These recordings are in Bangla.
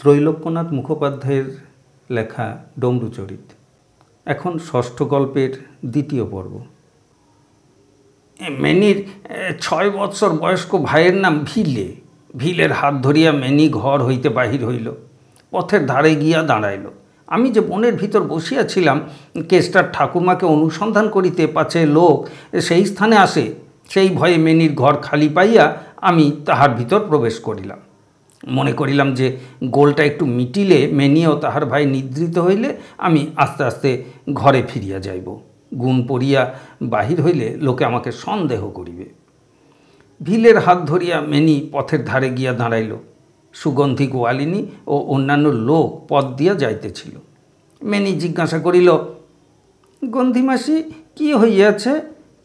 ত্রৈলোক্যনাথ মুখোপাধ্যায়ের লেখা ডমরুচরিত এখন ষষ্ঠ গল্পের দ্বিতীয় পর্ব। মেনির 6 বৎসর বয়স্ক ভাইয়ের নাম ভিলে। ভিলের হাত ধরিয়া মেনি ঘর হইতে বাহির হইল, পথের ধারে গিয়া দাঁড়াইল। আমি যে বনের ভিতর বসিয়াছিলাম, কেষ্টার ঠাকুরমাকে অনুসন্ধান করিতে পাছে লোক সেই স্থানে আসে, সেই ভয়ে মেনির ঘর খালি পাইয়া আমি তাহার ভিতর প্রবেশ করিলাম। মনে করিলাম যে গোলটা একটু মিটিলে মেনিও তাহার ভাই নিদ্রিত হইলে আমি আস্তে আস্তে ঘরে ফিরিয়া যাইব। গুণ পড়িয়া বাহির হইলে লোকে আমাকে সন্দেহ করিবে। ভিলের হাত ধরিয়া মেনি পথের ধারে গিয়া দাঁড়াইল। সুগন্ধি গোয়ালিনী ও অন্যান্য লোক পথ দিয়া যাইতেছিল। মেনি জিজ্ঞাসা করিল, গন্ধিমাসি, কি হইয়াছে?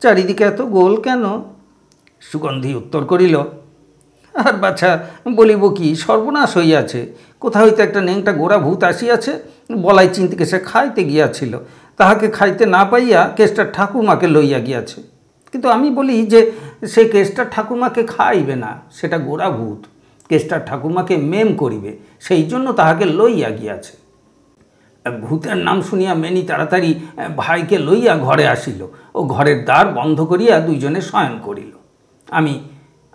চারিদিকে এত গোল কেন? সুগন্ধি উত্তর করিল, আর বাছা বলিব কি, সর্বনাশ হইয়াছে। কোথা হইতে একটা নেংটা গোড়া ভূত আসিয়াছে, বলাই চিন্তিকে সে খাইতে গিয়াছিল। তাহাকে খাইতে না পাইয়া কেষ্টার ঠাকুরমাকে লইয়া গিয়াছে। কিন্তু আমি বলি যে সে কেষ্টার ঠাকুরমাকে খাইবে না, সেটা গোড়া ভূত। কেষ্টার ঠাকুরমাকে মেম করিবে, সেই জন্য তাহাকে লইয়া গিয়াছে। ভূতের নাম শুনিয়া মেনি তাড়াতাড়ি ভাইকে লইয়া ঘরে আসিল ও ঘরের দ্বার বন্ধ করিয়া দুইজনে শয়ন করিল।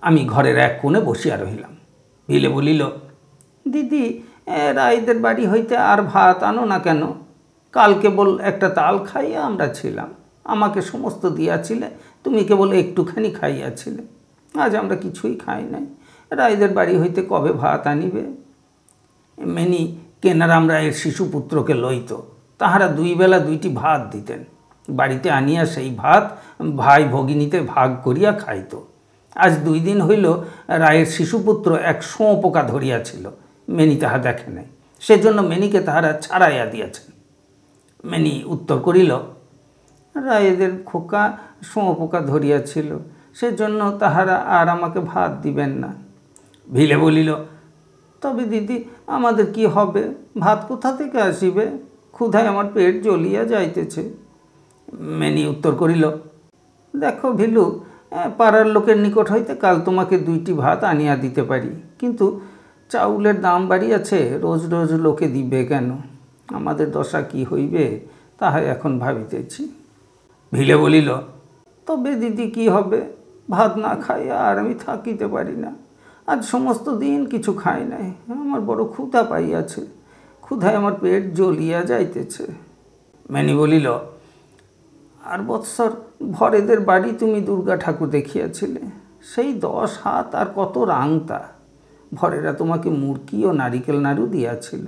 আমি ঘরের এক কোণে বসিয়া রহিলাম। ভিলে বলিল, দিদি, রায়দের বাড়ি হইতে আর ভাত আনো না কেন? কাল কেবল একটা তাল খাইয়া আমরা ছিলাম, আমাকে সমস্ত দিয়াছিলে, তুমি কেবল একটুখানি খাইয়াছিলে। আজ আমরা কিছুই খাই নাই। রায়দের বাড়ি হইতে কবে ভাত আনিবে? মেনি কেনারাম রায়ের শিশুপুত্রকে লইত, তাহারা 2 বেলা 2টি ভাত দিতেন। বাড়িতে আনিয়া সেই ভাত ভাই ভগিনীতে ভাগ করিয়া খাইত। আজ 2 দিন হইল রায়ের শিশুপুত্র এক শোঁপোকা ধরিয়াছিল, মেনি তাহা দেখে নাই, সেজন্য মেনিকে তাহারা ছাড়াইয়া দিয়াছেন। মেনি উত্তর করিল, রায়েদের খোকা শোঁপোকা ধরিয়াছিল, সেজন্য তাহারা আর আমাকে ভাত দিবেন না। ভিলে বলিল, তবে দিদি, আমাদের কি হবে? ভাত কোথা থেকে আসিবে? ক্ষুধায় আমার পেট জ্বলিয়া যাইতেছে। মেনি উত্তর করিল, দেখো ভিলু, পাড়ার লোকের নিকট হইতে কাল তোমাকে 2টি ভাত আনিয়া দিতে পারি, কিন্তু চাউলের দাম বাড়িয়াছে, রোজ রোজ লোকে দিবে কেন? আমাদের দশা কি হইবে তাহাই এখন ভাবিতেছি। ভিলে বলিল, তবে দিদি কি হবে? ভাত না খাইয়া আর আমি থাকিতে পারি না। আজ সমস্ত দিন কিছু খাই নাই, আমার বড় ক্ষুধা পাইয়াছে, ক্ষুধায় আমার পেট জ্বলিয়া যাইতেছে। মেনি বলিল, আর বৎসর ভরেদের বাড়ি তুমি দুর্গা ঠাকুর দেখিয়াছিলে, সেই 10 হাত আর কত রাংতা। ভরেরা তোমাকে মুরকি ও নারিকেল নাড়ু দিয়াছিল।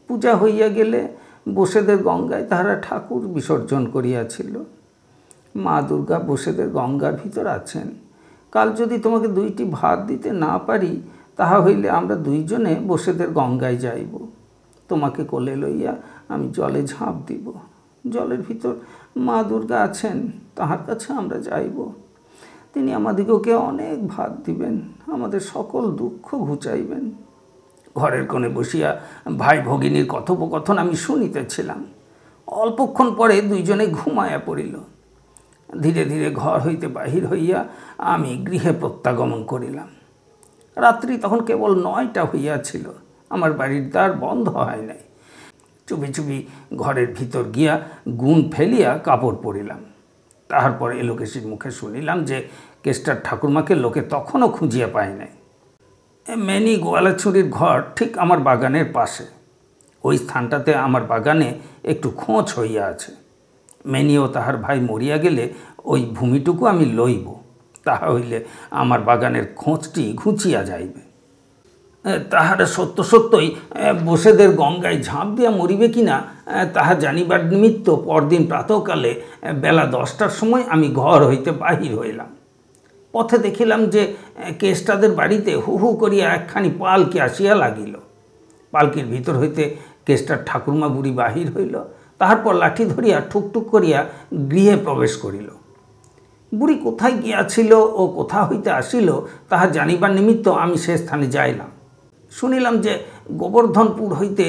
পূজা হইয়া গেলে বসেদের গঙ্গায় তাহারা ঠাকুর বিসর্জন করিয়াছিল। মা দুর্গা বসেদের গঙ্গার ভিতর আছেন। কাল যদি তোমাকে 2টি ভাত দিতে না পারি, তাহা হইলে আমরা 2 জনে বসেদের গঙ্গায় যাইব। তোমাকে কোলে লইয়া আমি জলে ঝাঁপ দিব। জলের ভিতর মা দুর্গা আছেন, তাহার কাছে আমরা যাইব। তিনি আমাদিগকে অনেক ভাত দিবেন, আমাদের সকল দুঃখ ঘুচাইবেন। ঘরের কোণে বসিয়া ভাই ভগিনীর কথোপকথন আমি শুনিতেছিলাম। অল্পক্ষণ পরে 2 জনে ঘুমাইয়া পড়িল। ধীরে ধীরে ঘর হইতে বাহির হইয়া আমি গৃহে প্রত্যাগমন করিলাম। রাত্রি তখন কেবল 9টা হইয়াছিল, আমার বাড়ির দ্বার বন্ধ হয় নাই। চুপি চুপি ঘরের ভিতর গিয়া গুণ ফেলিয়া কাপড় পরিলাম। তাহার পর এলোকেশীর মুখে শুনিলাম যে কেষ্টার ঠাকুরমাকে লোকে তখনও খুঁজিয়া পায় নাই। মেনি গোয়ালাছুরির ঘর ঠিক আমার বাগানের পাশে। ওই স্থানটাতে আমার বাগানে একটু খোঁচ হইয়া আছে। মেনিও তাহার ভাই মরিয়া গেলে ওই ভূমিটুকু আমি লইব, তাহা হইলে আমার বাগানের খোঁচটি ঘুচিয়া যাইবে। তাহারা সত্য সত্যই বসেদের গঙ্গায় ঝাঁপ দিয়া মরিবে কিনা তাহা জানিবার নিমিত্ত পরদিন প্রাতঃকালে বেলা 10টার সময় আমি ঘর হইতে বাহির হইলাম। পথে দেখিলাম যে কেষ্টাদের বাড়িতে হু হু করিয়া একখানি পালকি আসিয়া লাগিল। পালকির ভিতর হইতে কেষ্টার ঠাকুরমা বুড়ি বাহির হইল, তাহার পর লাঠি ধরিয়া ঠুকঠুক করিয়া গৃহে প্রবেশ করিল। বুড়ি কোথায় গিয়াছিল ও কোথা হইতে আসিল তাহা জানিবার নিমিত্ত আমি সে স্থানে যাইলাম। শুনিলাম যে গোবর্ধনপুর হইতে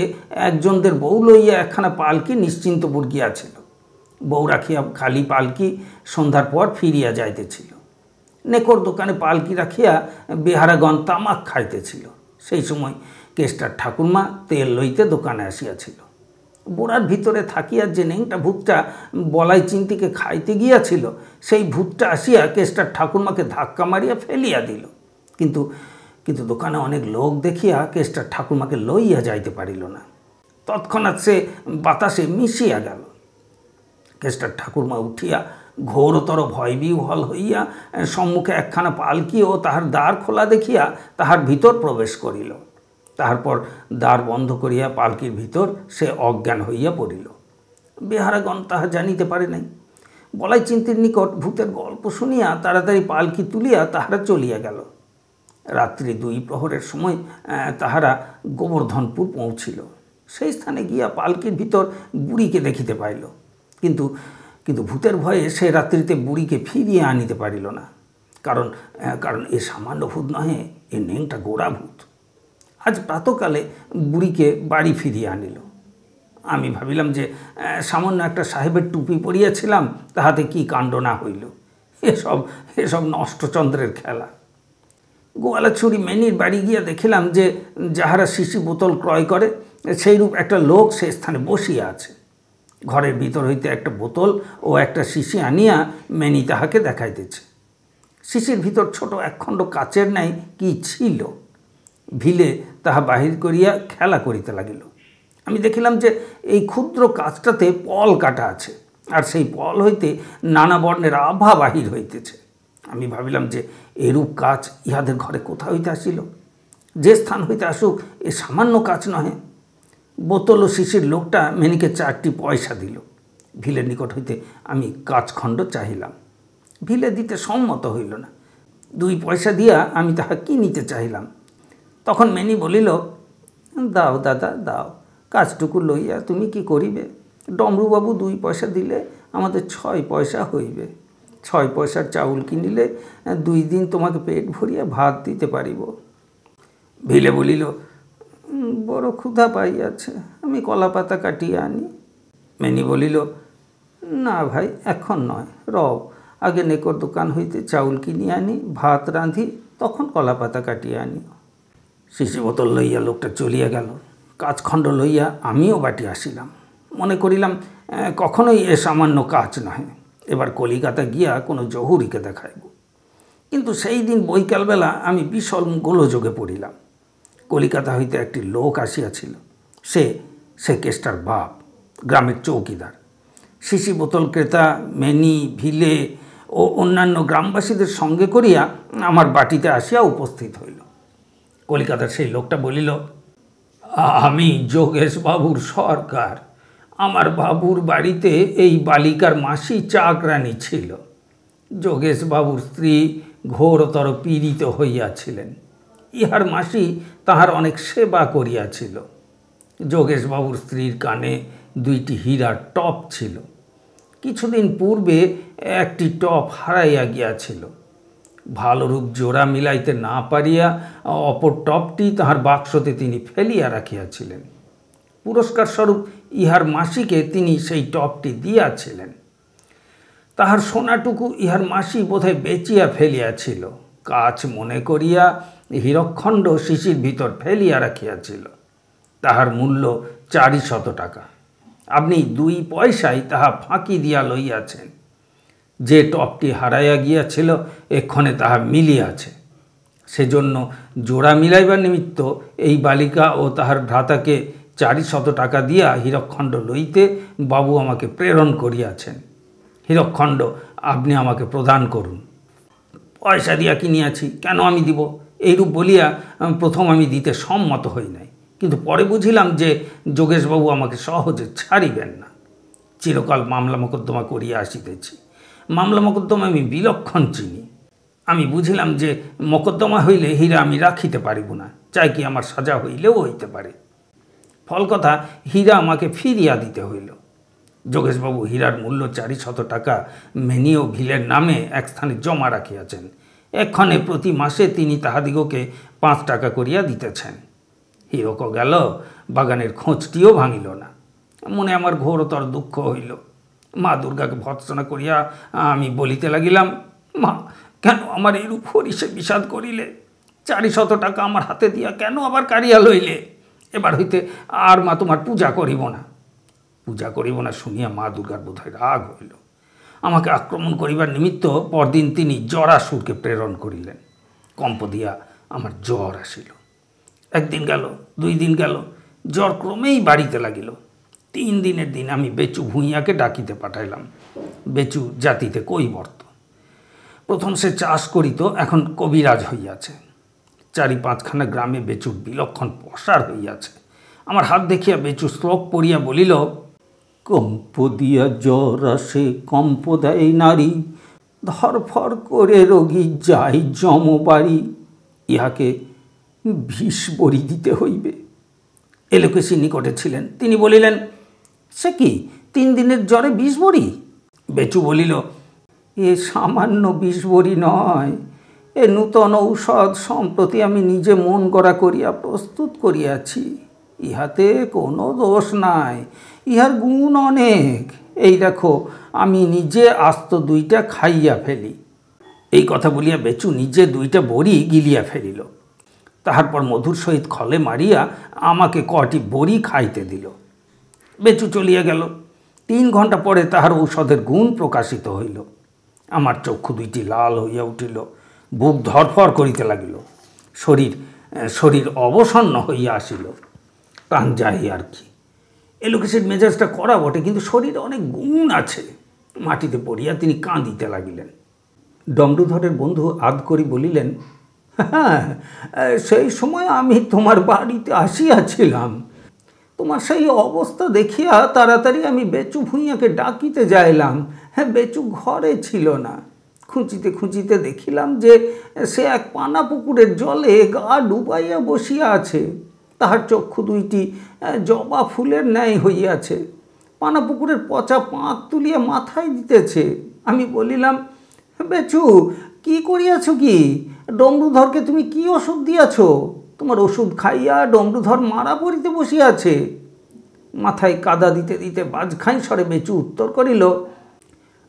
একজনদের বউ লইয়া একখানা পালকি নিশ্চিন্তপুর গিয়াছিল। বউ রাখিয়া খালি পালকি সন্ধ্যার পর ফিরিয়া যাইতেছিল। নেকর দোকানে পালকি রাখিয়া বেহারাগণ তামাক খাইতেছিল। সেই সময় কেষ্টার ঠাকুরমা তেল লইতে দোকানে আসিয়াছিল। বোড়ার ভিতরে থাকিয়া যে নেংটা ভূতটা বলাই চিন্তিকে খাইতে গিয়াছিল, সেই ভূতটা আসিয়া কেষ্টার ঠাকুরমাকে ধাক্কা মারিয়া ফেলিয়া দিল। কিন্তু কিন্তু দোকানে অনেক লোক দেখিয়া কেষ্টার ঠাকুরমাকে লইয়া যাইতে পারিল না। তৎক্ষণাৎ সে বাতাসে মিশিয়া গেল। কেষ্টার ঠাকুরমা উঠিয়া ঘোরতর ভয়বিহ্বল হইয়া সম্মুখে একখানা পালকি ও তাহার দ্বার খোলা দেখিয়া তাহার ভিতর প্রবেশ করিল। তাহার পর দ্বার বন্ধ করিয়া পালকির ভিতর সে অজ্ঞান হইয়া পড়িল। বেহারাগণ তাহা জানিতে পারে নাই। বলাই চিন্তির নিকট ভূতের গল্প শুনিয়া তাড়াতাড়ি পালকি তুলিয়া তাহারা চলিয়া গেল। রাত্রি 2 প্রহরের সময় তাহারা গোবর্ধনপুর পৌঁছিল। সেই স্থানে গিয়া পালকির ভিতর বুড়িকে দেখিতে পাইল, কিন্তু কিন্তু ভূতের ভয়ে সে রাত্রিতে বুড়িকে ফিরিয়ে আনিতে পারিল না। কারণ কারণ এ সামান্য ভূত নহে, এ নেংটা গোড়া ভূত। আজ প্রাতকালে বুড়িকে বাড়ি ফিরিয়ে আনিল। আমি ভাবিলাম যে সামান্য একটা সাহেবের টুপি পরিয়াছিলাম, তাহাতে কি কাণ্ড না হইল। এসব নষ্টচন্দ্রের খেলা। গোয়ালাছড়ি মেনির বাড়ি গিয়া দেখিলাম যে যাহারা শিশি বোতল ক্রয় করে সেইরূপ একটা লোক সে স্থানে বসিয়া আছে। ঘরের ভিতর হইতে একটা বোতল ও একটা শিশি আনিয়া মেনি তাহাকে দেখাইতেছে। শিশির ভিতর ছোট একখণ্ড কাচের ন্যায় কি ছিল। ভিলে তাহা বাহির করিয়া খেলা করিতে লাগিল। আমি দেখিলাম যে এই ক্ষুদ্র কাচটাতে পল কাটা আছে, আর সেই পল হইতে নানা বর্ণের আভা বাহির হইতেছে। আমি ভাবিলাম যে এরূপ কাচ ইহাদের ঘরে কোথা হইতে আসিল। যে স্থান হইতে আসুক, এ সামান্য কাচ নহে। বোতল ও শিশির লোকটা মেনিকে 4টি পয়সা দিল। ভিলের নিকট হইতে আমি কাচখণ্ড চাহিলাম। ভিলে দিতে সম্মত হইল না। 2 পয়সা দিয়া আমি তাহা কিনিতে চাহিলাম। তখন মেনি বলিল, দাও দাদা দাও, কাজটুকু লইয়া তুমি কি করিবে? ডমরুবাবু 2 পয়সা দিলে আমাদের 6 পয়সা হইবে। 6 পয়সার চাউল কিনিলে 2 দিন তোমাকে পেট ভরিয়া ভাত দিতে পারিব। ভিলে বলিল, বড় ক্ষুধা পাইয়াছে, আমি কলা পাতা কাটিয়ে আনি। মেনি বলিল, না ভাই, এখন নয়, রও, আগে নেকর দোকান হইতে চাউল কিনিয়া আনি, ভাত রাঁধি, তখন কলা পাতা কাটিয়ে আনি। শিশি বোতল লইয়া লোকটা চলিয়া গেল। কাচখণ্ড লইয়া আমিও বাটি আসিলাম। মনে করিলাম কখনোই এ সামান্য কাজ নহে, এবার কলিকাতা গিয়া কোনো জহুরিকে দেখাইব। কিন্তু সেই দিন বৈকালবেলা আমি বিশাল গোলযোগে পড়িলাম। কলিকাতা হইতে একটি লোক আসিয়াছিল। সে কেষ্টার বাপ, গ্রামের চৌকিদার। শিশি বোতল ক্রেতা মেনি, ভিলে ও অন্যান্য গ্রামবাসীদের সঙ্গে করিয়া আমার বাটিতে আসিয়া উপস্থিত হইল। কলিকাতার সেই লোকটা বলিল, আমি যোগেশ বাবুর সরকার। আমার বাবুর বাড়িতে এই বালিকার মাসি চাকরানী ছিল। যোগেশ বাবুর স্ত্রী ঘোরতর পীড়িত হইয়াছিলেন। ইহার মাসি তাহার অনেক সেবা করিয়াছিল। যোগেশবাবুর স্ত্রীর কানে 2টি হীরার টপ ছিল। কিছুদিন পূর্বে একটি টপ হারাইয়া গিয়াছিল। ভালোরূপ জোড়া মিলাইতে না পারিয়া অপর টপটি তাহার বাক্সতে তিনি ফেলিয়া রাখিয়াছিলেন। পুরস্কার স্বরূপ ইহার মাসিকে তিনি সেই টপটি দিয়াছিলেন। তাহার সোনাটুকু ইহার মাসি বোধহয় বেচিয়া ফেলিয়াছিল। কাছ মনে করিয়া হীরকখণ্ড শিশির ভিতর ফেলিয়া রাখিয়াছিল। তাহার মূল্য 400 টাকা। আপনি 2 পয়সায় তাহা ফাঁকি দিয়া লইয়াছেন। যে টপটি হারাইয়া গিয়াছিল এক্ষণে তাহা মিলিয়াছে। সেজন্য জোড়া মিলাইবার নিমিত্ত এই বালিকা ও তাহার ভ্রাতাকে 400 টাকা দিয়া হীরকখণ্ড লইতে বাবু আমাকে প্রেরণ করিয়াছেন। হীরকখণ্ড আপনি আমাকে প্রদান করুন। পয়সা দিয়া কিনিয়াছি, কেন আমি দিব? এইরূপ বলিয়া প্রথম আমি দিতে সম্মত হই নাই, কিন্তু পরে বুঝিলাম যে যোগেশবাবু আমাকে সহজে ছাড়িবেন না। চিরকাল মামলা মোকদ্দমা করিয়া আসিতেছি। মামলা মোকদ্দমা আমি বিলক্ষণ চিনি। আমি বুঝিলাম যে মোকদ্দমা হইলে হীরা আমি রাখিতে পারিব না, চাই কি আমার সাজা হইলেও হইতে পারে। ফল কথা, হীরা আমাকে ফিরিয়া দিতে হইল। যোগেশবাবু হীরার মূল্য 400 টাকা মেনি ও ভিলের নামে এক স্থানে জমা রাখিয়াছেন। এক্ষণে প্রতি মাসে তিনি তাহাদিগকে 5 টাকা করিয়া দিতেছেন। হীরক গেল, বাগানের খোঁজটিও ভাঙিল না। মনে আমার ঘোরতর দুঃখ হইল। মা দুর্গাকে ভর্ৎসনা করিয়া আমি বলিতে লাগিলাম, মা, কেন আমার এরূপ হরিষে বিষাদ করিলে? 400 টাকা আমার হাতে দিয়া কেন আবার কারিয়া লইলে? এবার হইতে আর মা তোমার পূজা করিব না। পূজা করিব না শুনিয়া মা দুর্গার বোধহয় রাগ হইল। আমাকে আক্রমণ করিবার নিমিত্ত পরদিন তিনি জরাসুরকে প্রেরণ করিলেন। কম্প দিয়া আমার জ্বর আসিল। 1 দিন গেল, 2 দিন গেল, জ্বর ক্রমেই বাড়িতে লাগিল। 3 দিনের দিন আমি বেচু ভূঁইয়াকে ডাকিতে পাঠাইলাম। বেচু জাতিতে কৈবর্ত। প্রথম সে চাষ করিত, এখন কবিরাজ হইয়াছে। 4-5খানা গ্রামে বেচুর বিলক্ষণ প্রসার হইয়াছে। আমার হাত দেখিয়া বেচু শ্লোক পড়িয়া বলিল, কম্প দিয়া জ্বর আসে, কম্প দেয় নারী, ধরফর করে রোগী যাই যমবাড়ি, ইহাকে বিষ বড়ি দিতে হইবে। এলোকেশী নিকটে ছিলেন, তিনি বলিলেন, সে কি 3 দিনের জ্বরে 20 বড়ি? বেচু বলিল, এ সামান্য 20 বড়ি নয়, এ নূতন ঔষধ সম্প্রতি আমি নিজে মন গড়া করিয়া প্রস্তুত করিয়াছি। ইহাতে কোনো দোষ নাই, ইহার গুণ অনেক। এই দেখো, আমি নিজে আস্ত 2টা খাইয়া ফেলি। এই কথা বলিয়া বেচু নিজে 2টা বড়ি গিলিয়া ফেলিল। তাহার পর মধুর সহিত খলে মারিয়া আমাকে কটি বড়ি খাইতে দিল। বেচু চলিয়া গেল। 3 ঘণ্টা পরে তাহার ঔষধের গুণ প্রকাশিত হইল। আমার চক্ষু 2টি লাল হইয়া উঠিল, বুক ধরফর করিতে লাগিল, শরীর অবসন্ন হইয়া আসিল। প্রাণ যাই আর কি। এলোকেশের মেজাজটা করা বটে, কিন্তু শরীরে অনেক গুণ আছে। মাটিতে পড়িয়া তিনি কাঁদিতে লাগিলেন। ডমরুধরের বন্ধু আদ করি বলিলেন, হ্যাঁ, সেই সময় আমি তোমার বাড়িতে আসিয়াছিলাম। তোমার সেই অবস্থা দেখিয়া তাড়াতাড়ি আমি বেচু ভূঁইয়াকে ডাকিতে যাইলাম। হ্যাঁ, বেচু ঘরে ছিল না। খুঁচিতে খুঁচিতে দেখিলাম যে সে এক পানা পুকুরের জলে গা ডুবাইয়া বসিয়া আছে। তাহার চক্ষু 2টি জবা ফুলের ন্যায় হইয়াছে। পানা পুকুরের পচা পাঁক তুলিয়া মাথায় দিতেছে। আমি বলিলাম, বেচু, কি করিয়াছ কি? ডমরুধরকে তুমি কি ওষুধ দিয়াছ? তোমার ওষুধ খাইয়া ডমরুধর মারা পড়িতে বসিয়াছে। মাথায় কাদা দিতে দিতে বাজখাই স্বরে বেচু উত্তর করিল,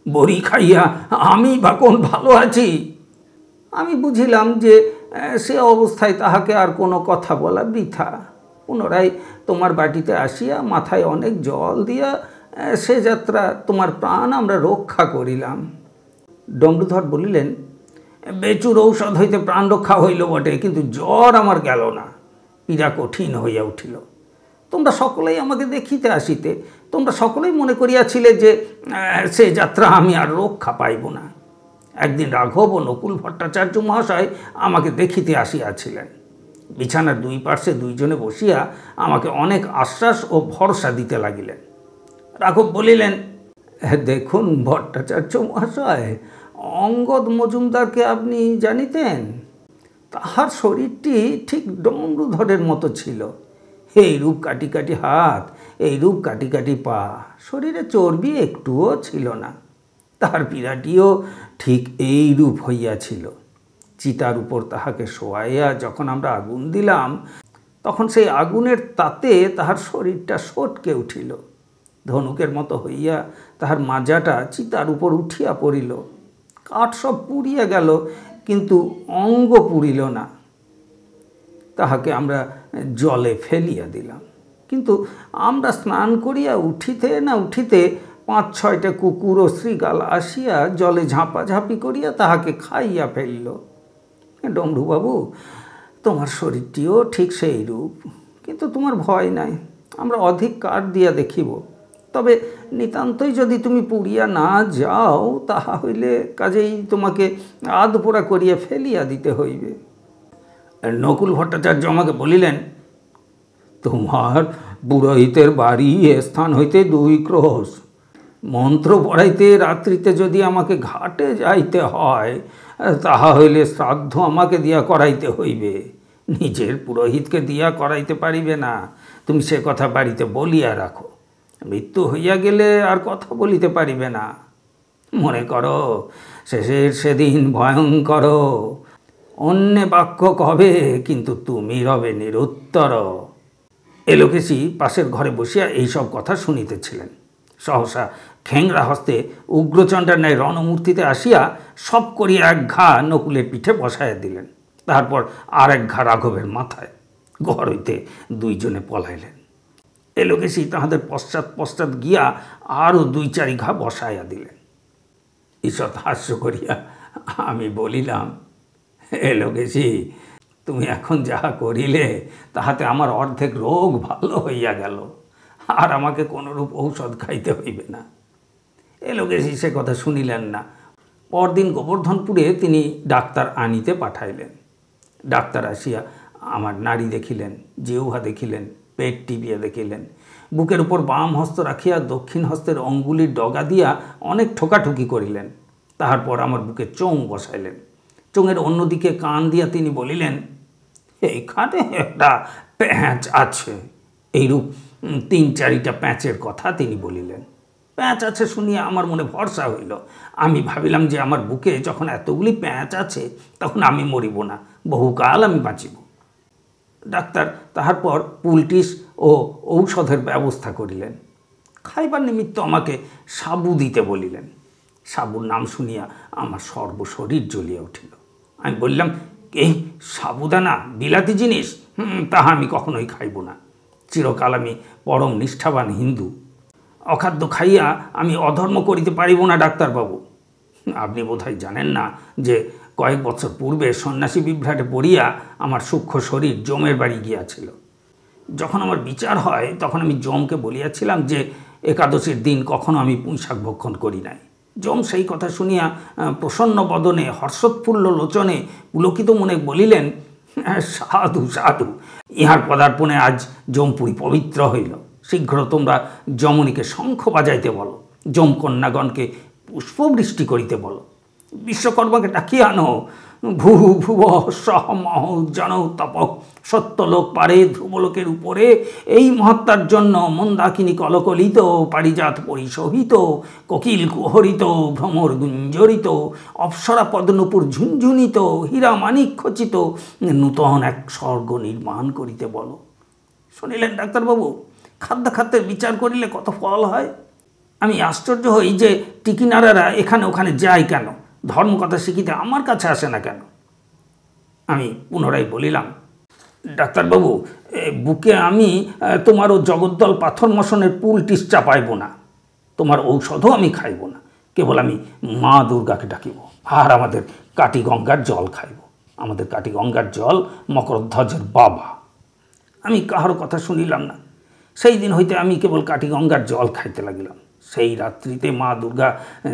বড়ি খাইয়া আমি বা কোন ভালো আছি? আমি বুঝিলাম যে সে অবস্থায় তাহাকে আর কোনো কথা বলা বৃথা। পুনরায় তোমার বাটিতে আসিয়া মাথায় অনেক জল দিয়া সে যাত্রা তোমার প্রাণ আমরা রক্ষা করিলাম। ডমরুধর বলিলেন, বেচুর ঔষধ হইতে প্রাণ রক্ষা হইল বটে, কিন্তু জ্বর আমার গেল না। পীড়া কঠিন হইয়া উঠিল। তোমরা সকলেই আমাকে দেখিতে আসিতে। তোমরা সকলেই মনে করিয়াছিলে যে সে যাত্রা আমি আর রক্ষা পাইব না। একদিন রাঘব ও নকুল ভট্টাচার্য মহাশয় আমাকে দেখিতে আসিয়াছিলেন। বিছানার 2 পার্শ্বে 2 জনে বসিয়া আমাকে অনেক আশ্বাস ও ভরসা দিতে লাগিলেন। রাঘব বলিলেন, দেখুন ভট্টাচার্য মহাশয়, অঙ্গদ মজুমদারকে আপনি জানিতেন? তাহার শরীরটি ঠিক ডমরুধরের মতো ছিল। এই রূপ কাটি কাটি হাত, এই রূপ কাটি কাটি পা, শরীরে চর্বি একটুও ছিল না। তাহার পীড়াটিও ঠিক এই রূপ হইয়াছিল। চিতার উপর তাহাকে শোয়াইয়া যখন আমরা আগুন দিলাম, তখন সেই আগুনের তাতে তাহার শরীরটা সটকে উঠিল। ধনুকের মতো হইয়া তাহার মাজাটা চিতার উপর উঠিয়া পড়িল। কাঠ সব পুড়িয়া গেল, কিন্তু অঙ্গ পুড়িল না। তাহাকে আমরা জলে ফেলিয়া দিলাম। কিন্তু আমরা স্নান করিয়া উঠিতে না উঠিতে 5-6টা কুকুর ও শ্রীগাল আসিয়া জলে ঝাঁপাঝাঁপি করিয়া তাহাকে খাইয়া ফেলিল। ডমরুবাবু, তোমার শরীরটিও ঠিক সেই রূপ, কিন্তু তোমার ভয় নাই। আমরা অধিক কাঠ দিয়া দেখিব। তবে নিতান্তই যদি তুমি পুড়িয়া না যাও, তাহা হইলে কাজেই তোমাকে আধপোড়া করিয়া ফেলিয়া দিতে হইবে। নকুল ভট্টাচার্য আমাকে বলিলেন, তোমার পুরোহিতের বাড়ি এ স্থান হইতে 2 ক্রোশ। মন্ত্র পড়াইতে রাত্রিতে যদি আমাকে ঘাটে যাইতে হয়, তাহা হইলে শ্রাদ্ধ আমাকে দিয়া করাইতে হইবে। নিজের পুরোহিতকে দিয়া করাইতে পারিবে না। তুমি সে কথা বাড়িতে বলিয়া রাখো। মৃত্যু হইয়া গেলে আর কথা বলিতে পারিবে না। মনে করো, শেষের সেদিন ভয়ঙ্কর। অন্যে বাক্য কবে, কিন্তু তুমি রবে নিরুত্তর। এলোকেশী পাশের ঘরে বসিয়া এইসব কথা শুনিতেছিলেন। সহসা খেংরা হস্তে উগ্রচণ্ডার ন্যায় রণমূর্তিতে আসিয়া সব করিয়া এক ঘা নকুলের পিঠে বসাইয়া দিলেন। তারপর আর এক ঘা রাঘবের মাথায়। ঘর হইতে দুইজনে পলাইলেন। এলোকেশি তাহাদের পশ্চাৎ পশ্চাৎ গিয়া আরও 2-4 ঘা বসাইয়া দিলেন। ঈষৎ হাস্য করিয়া আমি বলিলাম, এলোকেশি, তুমি এখন যাহা করিলে তাহাতে আমার অর্ধেক রোগ ভালো হইয়া গেল, আর আমাকে কোনরূপ ঔষধ খাইতে হইবে না। এলোকেশি সে কথা শুনিলেন না। পরদিন গোবর্ধনপুরে তিনি ডাক্তার আনিতে পাঠাইলেন। ডাক্তার আসিয়া আমার নাড়ি দেখিলেন, জিহ্বা দেখিলেন, পেট টিপিয়া দেখিলেন। বুকের উপর বাম হস্ত রাখিয়া দক্ষিণ হস্তের অঙ্গুলির ডগা দিয়া অনেক ঠোকাঠুকি করিলেন। তাহার পর আমার বুকে চোং বসাইলেন। চোঙের অন্যদিকে কান দিয়া তিনি বলিলেন, এইখানে একটা প্যাঁচ আছে। এইরূপ 3-4টা প্যাঁচের কথা তিনি বলিলেন। প্যাঁচ আছে শুনিয়া আমার মনে ভরসা হইল। আমি ভাবিলাম যে আমার বুকে যখন এতগুলি প্যাঁচ আছে তখন আমি মরিব না, বহুকাল আমি বাঁচিব। ডাক্তার তাহার পর পুলটিস ও ঔষধের ব্যবস্থা করিলেন। খাইবার নিমিত্ত আমাকে সাবু দিতে বলিলেন। সাবুর নাম শুনিয়া আমার সর্বশরীর জ্বলিয়া উঠিল। আমি বললাম, এই সাবুদানা বিলাতি জিনিস, তাহা আমি কখনোই খাইব না। চিরকাল আমি পরম নিষ্ঠাবান হিন্দু। অখাদ্য খাইয়া আমি অধর্ম করিতে পারিব না ডাক্তারবাবু। আপনি বোধহয় জানেন না যে কয়েক বছর পূর্বে সন্ন্যাসী বিভ্রাটে পড়িয়া আমার সূক্ষ্ম শরীর যমের বাড়ি গিয়াছিল। যখন আমার বিচার হয় তখন আমি যমকে বলিয়াছিলাম যে একাদশীর দিন কখনো আমি পুঁইশাক ভক্ষণ করি নাই। যম সেই কথা শুনিয়া প্রসন্ন বদনে হর্ষোৎফুল্ল লোচনে পুলকিত মনে বলিলেন, সাধু সাধু, ইহার পদার্পণে আজ যমপুরী পবিত্র হইল। শীঘ্র তোমরা যমনীকে শঙ্খ বাজাইতে বলো, যমকন্যাগণকে পুষ্পবৃষ্টি করিতে বলো, বিশ্বকর্মাকে ডাকিয়া আনো। ভূ ভুব সহ মহ জন তপ, সত্যলোক পারে ধ্রুবলোকের উপরে এই মহাত্মার জন্য মন্দাকিনী কলকলিত, পারিজাত পরিশোভিত, কোকিল কুহরিত, ভ্রমর গুঞ্জরিত, অপ্সরা পদ্মনুপুর ঝুনঝুনিত, হীরা মানিক খচিত নূতন এক স্বর্গ নির্মাণ করিতে বলো। শুনিলেন ডাক্তারবাবু, খাদ্যাখাদ্যের বিচার করিলে কত ফল হয়। আমি আশ্চর্য হই যে টিকিনারারা এখানে ওখানে যায় কেন, ধর্মকথা শিখিতে আমার কাছে আসে না কেন। আমি পুনরায় বলিলাম, ডাক্তারবাবু, বুকে আমি তোমার ও জগদ্দল পাথর মশনের পুলটিস চাপাইব না, তোমার ঔষধও আমি খাইব না। কেবল আমি মা দুর্গাকে ডাকিব আর আমাদের কাটি গঙ্গার জল খাইব। আমাদের কাটি গঙ্গার জল মকরধ্বজের বাবা। আমি কাহারও কথা শুনিলাম না। সেই দিন হইতে আমি কেবল কাটি গঙ্গার জল খাইতে লাগিলাম। সেই রাত্রিতে মা দুর্গা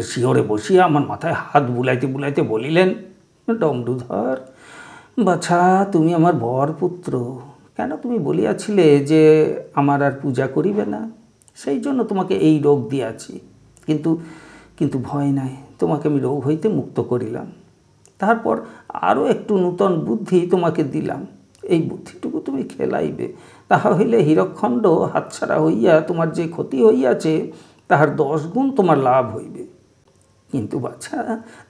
শিহরে বসিয়া আমার মাথায় হাত বুলাইতে বুলাইতে বলিলেন, ডমরুধর বাছা, তুমি আমার বর পুত্র। কেন তুমি বলিয়াছিলে যে আমার আর পূজা করিবে না, সেই জন্য তোমাকে এই রোগ দিয়াছি। কিন্তু ভয় নাই, তোমাকে আমি রোগ হইতে মুক্ত করিলাম। তারপর আরও একটু নূতন বুদ্ধি তোমাকে দিলাম। এই বুদ্ধিটুকু তুমি খেলাইবে, তাহা হইলে হীরকখণ্ড হাতছাড়া হইয়া তোমার যে ক্ষতি হইয়াছে তাহার 10 গুণ তোমার লাভ হইবে। কিন্তু বাছা,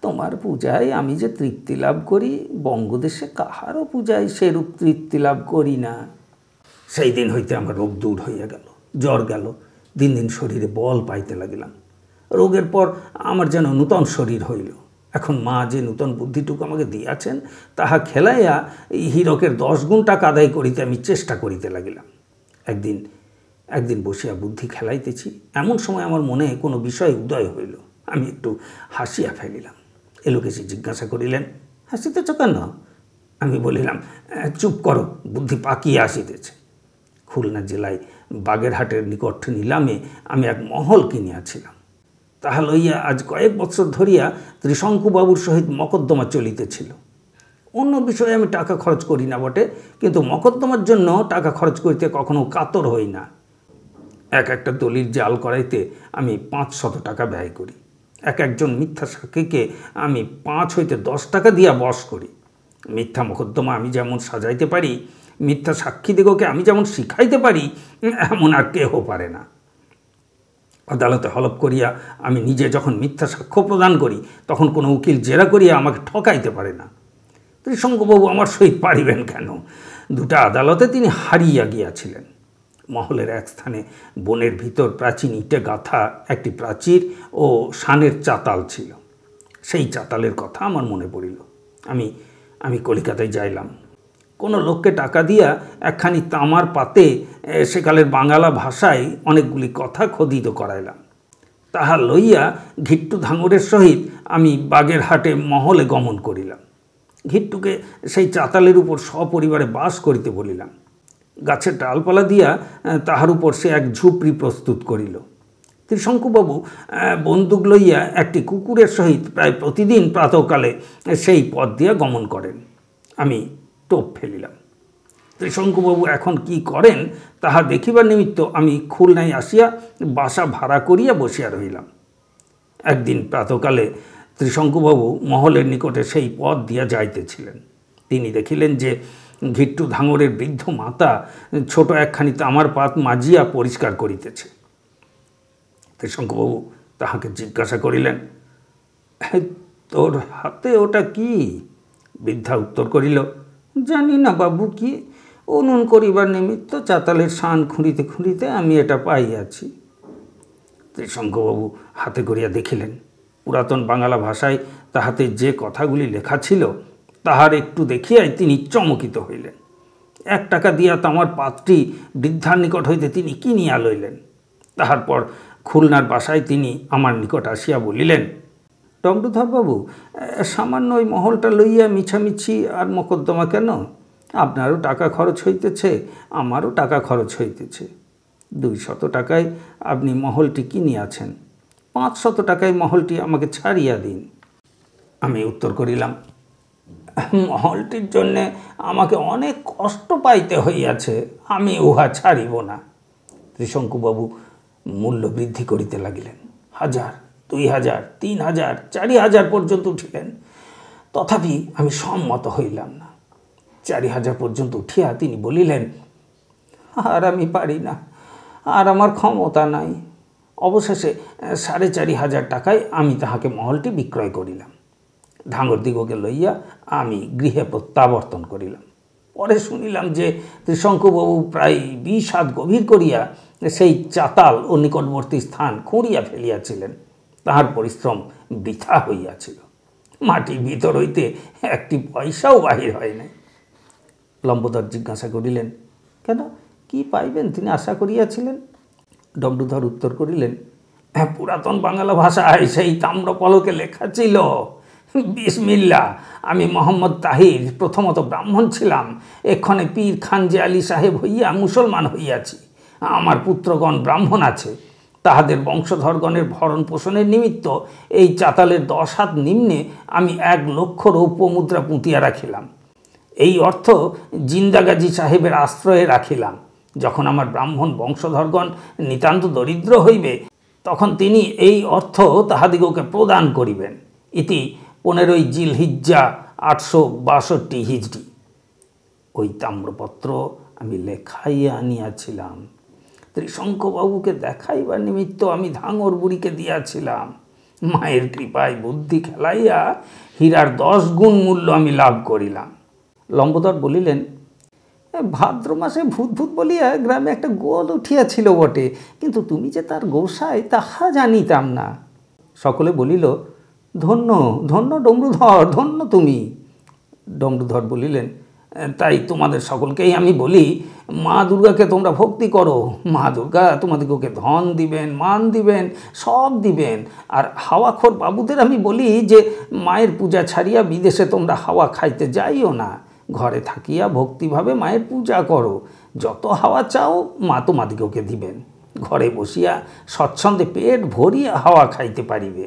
তোমার পূজায় আমি যে তৃপ্তি লাভ করি, বঙ্গদেশে কাহারও পূজায় সেরূপ তৃপ্তি লাভ করি না। সেই দিন হইতে আমার রোগ দূর হইয়া গেল, জ্বর গেল, দিন দিন শরীরে বল পাইতে লাগিলাম। রোগের পর আমার যেন নূতন শরীর হইল। এখন মা যে নূতন বুদ্ধিটুকু আমাকে দিয়াছেন তাহা খেলাইয়া এই হীরকের 10 গুণ টাকা আদায় করিতে আমি চেষ্টা করিতে লাগিলাম। একদিন বসিয়া বুদ্ধি খেলাইতেছি, এমন সময় আমার মনে কোনো বিষয় উদয় হইল। আমি একটু হাসিয়া ফেলিলাম। এলোকেশি জিজ্ঞাসা করিলেন, হাসিতেছ কেন? আমি বলিলাম, চুপ করো, বুদ্ধি পাকিয়ে আসিতেছে। খুলনা জেলায় বাগেরহাটের নিকট নিলামে আমি এক মহল কিনিয়াছিলাম। তাহা লইয়া আজ কয়েক বৎসর ধরিয়া ত্রিশঙ্কুবাবুর সহিত মকদ্দমা চলিতেছিল। অন্য বিষয়ে আমি টাকা খরচ করি না বটে, কিন্তু মকদ্দমার জন্য টাকা খরচ করিতে কখনো কাতর হই না। একটা দলিল জাল করাইতে আমি 500 টাকা ব্যয় করি। একজন মিথ্যা সাক্ষীকে আমি 5 হইতে 10 টাকা দিয়া বশ করি। মিথ্যা মকদ্দমা আমি যেমন সাজাইতে পারি, মিথ্যা সাক্ষীদিগকে আমি যেমন শিখাইতে পারি, এমন আর কেহ পারে না। আদালতে হলফ করিয়া আমি নিজে যখন মিথ্যা সাক্ষ্য প্রদান করি, তখন কোনো উকিল জেরা করিয়া আমাকে ঠকাইতে পারে না। ত্রিশঙ্কুবাবু আমার সহিত পারিবেন কেন? 2টা আদালতে তিনি হারিয়া গিয়াছিলেন। মহলের এক স্থানে বনের ভিতর প্রাচীন ইটে গাঁথা একটি প্রাচীর ও শানের চাতাল ছিল। সেই চাতালের কথা আমার মনে পড়িল। আমি কলিকাতায় যাইলাম। কোনো লোককে টাকা দিয়া একখানি তামার পাতে সেকালের বাঙালা ভাষায় অনেকগুলি কথা খোদিত করাইলাম। তাহা লইয়া ঘিট্টু ধাঙরের সহিত আমি বাগেরহাটে মহলে গমন করিলাম। ঘিট্টুকে সেই চাতালের উপর সপরিবারে বাস করিতে বলিলাম। গাছের ডালপালা দিয়া তাহার উপর সে এক ঝুপড়ি প্রস্তুত করিল। ত্রিশঙ্কুবাবু বন্দুক লইয়া একটি কুকুরের সহিত প্রায় প্রতিদিন প্রাতঃকালে সেই পথ দিয়া গমন করেন। আমি টোপ ফেলিলাম। ত্রিশঙ্কুবাবু এখন কি করেন তাহা দেখিবার নিমিত্ত আমি খুলনায় আসিয়া বাসা ভাড়া করিয়া বসিয়া রহিলাম। একদিন প্রাতঃকালে ত্রিশঙ্কুবাবু মহলের নিকটে সেই পথ দিয়া যাইতেছিলেন। তিনি দেখিলেন যে ঘিট্টু ধাঙরের বৃদ্ধ মাতা ছোট একখানি তামার পাত মাজিয়া পরিষ্কার করিতেছে। ত্রিশঙ্কুবাবু তাহাকে জিজ্ঞাসা করিলেন, তোর হাতে ওটা কি? বৃদ্ধা উত্তর করিল, জানি না বাবু, কি উনুন করিবার নিমিত্ত চাতালের শান খুঁড়িতে খুঁড়িতে আমি এটা পাইয়াছি। ত্রিশঙ্কুবাবু হাতে করিয়া দেখিলেন। পুরাতন বাংলা ভাষায় তাহাতে যে কথাগুলি লেখা ছিল তাহার একটু দেখিয়াই তিনি চমকিত হইলেন। 1 টাকা দিয়া তামার পাত্রী বৃদ্ধার নিকট হইতে তিনি কিনিয়া লইলেন। তাহার পর খুলনার বাসায় তিনি আমার নিকট আসিয়া বলিলেন, ডমরুধরবাবু, সামান্য ওই মহলটা লইয়া মিছামিছি আর মোকদ্দমা কেন? আপনারও টাকা খরচ হইতেছে, আমারও টাকা খরচ হইতেছে। 200 টাকায় আপনি মহলটি কিনিয়াছেন, 500 টাকায় মহলটি আমাকে ছাড়িয়া দিন। আমি উত্তর করিলাম, মহলটির জন্যে আমাকে অনেক কষ্ট পাইতে হইয়াছে, আমি উহা ছাড়িব না। ত্রিশঙ্কুবাবু মূল্য বৃদ্ধি করিতে লাগিলেন। 1000, 2000, 3000, 4000 পর্যন্ত উঠিলেন। তথাপি আমি সম্মত হইলাম না। 4000 পর্যন্ত উঠিয়া তিনি বলিলেন, আর আমি পারি না, আর আমার ক্ষমতা নাই। অবশেষে 4500 টাকায় আমি তাহাকে মহলটি বিক্রয় করিলাম। ধাঙরদিগকে লইয়া আমি গৃহে প্রত্যাবর্তন করিলাম। পরে শুনিলাম যে ত্রিশঙ্কুবাবু প্রায় 20 হাত গভীর করিয়া সেই চাতাল ও নিকটবর্তী স্থান খুঁড়িয়া ফেলিয়াছিলেন। তাহার পরিশ্রম বৃথা হইয়াছিল। মাটির ভিতর হইতে একটি পয়সাও বাহির হয় নাই। লম্বোদর জিজ্ঞাসা করিলেন, কেন, কি পাইবেন তিনি আশা করিয়াছিলেন? ডমরুধর উত্তর করিলেন, পুরাতন বাংলা ভাষায় সেই তাম্রপলকে লেখা ছিল, বিসমিল্লাহ, আমি মোহাম্মদ তাহির প্রথমত ব্রাহ্মণ ছিলাম, এক্ষণে পীর খানজে আলী সাহেব হইয়া মুসলমান হইয়াছি। আমার পুত্রগণ ব্রাহ্মণ আছে, তাহাদের বংশধরগণের ভরণ পোষণের নিমিত্ত এই চাতালের 10 হাত নিম্নে আমি 1 লক্ষ রৌপ্য মুদ্রা পুঁতিয়া রাখিলাম। এই অর্থ জিন্দাগাজী সাহেবের আশ্রয়ে রাখিলাম। যখন আমার ব্রাহ্মণ বংশধরগণ নিতান্ত দরিদ্র হইবে, তখন তিনি এই অর্থ তাহাদিগকে প্রদান করিবেন। ইতি 15ই জিলহিজ্জা 862 হিজরি। ওই তাম্রপত্র আমি লেখাইয়া আনিয়াছিলাম। ত্রিশঙ্কুবাবুকে দেখাইবার নিমিত্ত আমি ধাঙর বুড়িকে দিয়াছিলাম। মায়ের কৃপায় বুদ্ধি খেলাইয়া হীরার 10 গুণ মূল্য আমি লাভ করিলাম। লম্বোদর বলিলেন, ভাদ্র মাসে ভূত ভূত বলিয়া গ্রামে একটা গোল উঠিয়াছিল বটে, কিন্তু তুমি যে তার গোসাই তাহা জানিতাম না। সকলে বলিল, ধন্য ধন্য ডমরুধর, ধন্য তুমি। ডমরুধর বলিলেন, তাই তোমাদের সকলকেই আমি বলি, মা দুর্গাকে তোমরা ভক্তি করো। মা দুর্গা তোমাদেরকে ধন দিবেন, মান দিবেন, সব দিবেন। আর হাওয়াখোর বাবুদের আমি বলি যে মায়ের পূজা ছাড়িয়া বিদেশে তোমরা হাওয়া খাইতে যাইও না, ঘরে থাকিয়া ভক্তিভাবে মায়ের পূজা করো। যত হাওয়া চাও মা তোমাদিগকে দিবেন, ঘরে বসিয়া স্বচ্ছন্দে পেট ভরিয়া হাওয়া খাইতে পারিবে।